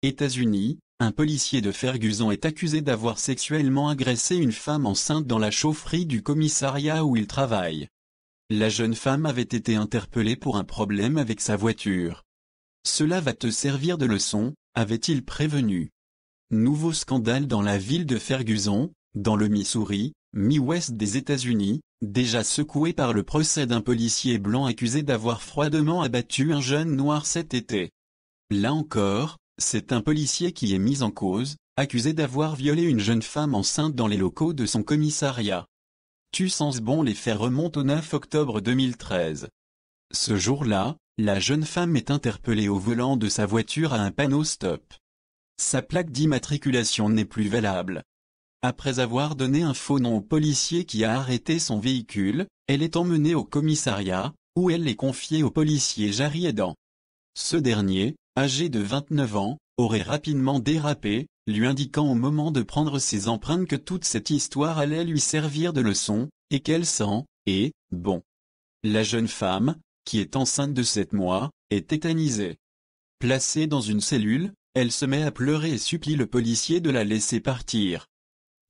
États-Unis, un policier de Ferguson est accusé d'avoir sexuellement agressé une femme enceinte dans la chaufferie du commissariat où il travaille. La jeune femme avait été interpellée pour un problème avec sa voiture. Cela va te servir de leçon, avait-il prévenu. Nouveau scandale dans la ville de Ferguson, dans le Missouri, mi-ouest des États-Unis, déjà secoué par le procès d'un policier blanc accusé d'avoir froidement abattu un jeune noir cet été. Là encore, c'est un policier qui est mis en cause, accusé d'avoir violé une jeune femme enceinte dans les locaux de son commissariat. Tu sens bon, les faits remontent au 9 octobre 2013. Ce jour-là, la jeune femme est interpellée au volant de sa voiture à un panneau stop. Sa plaque d'immatriculation n'est plus valable. Après avoir donné un faux nom au policier qui a arrêté son véhicule, elle est emmenée au commissariat, où elle est confiée au policier Jari Edan. Ce dernier, âgé de 29 ans, aurait rapidement dérapé, lui indiquant au moment de prendre ses empreintes que toute cette histoire allait lui servir de leçon, et qu'elle sent, et, bon. La jeune femme, qui est enceinte de 7 mois, est tétanisée. Placée dans une cellule, elle se met à pleurer et supplie le policier de la laisser partir.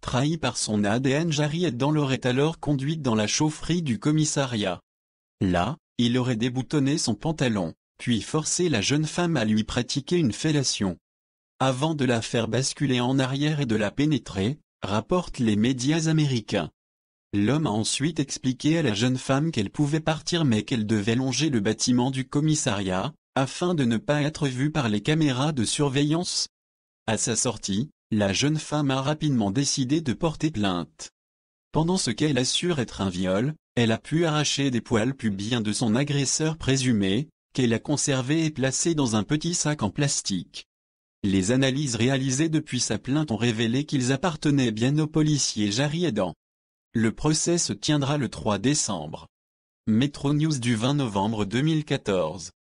Trahi par son ADN, Jari Edan l'aurait alors conduite dans la chaufferie du commissariat. Là, il aurait déboutonné son pantalon, puis forcé la jeune femme à lui pratiquer une fellation. Avant de la faire basculer en arrière et de la pénétrer, rapportent les médias américains. L'homme a ensuite expliqué à la jeune femme qu'elle pouvait partir mais qu'elle devait longer le bâtiment du commissariat, afin de ne pas être vue par les caméras de surveillance. À sa sortie, la jeune femme a rapidement décidé de porter plainte. Pendant ce qu'elle assure être un viol, elle a pu arracher des poils pubiens de son agresseur présumé, qu'elle a conservé et placé dans un petit sac en plastique. Les analyses réalisées depuis sa plainte ont révélé qu'ils appartenaient bien au policier Jari Edan. Le procès se tiendra le 3 décembre. Metro News du 20 novembre 2014.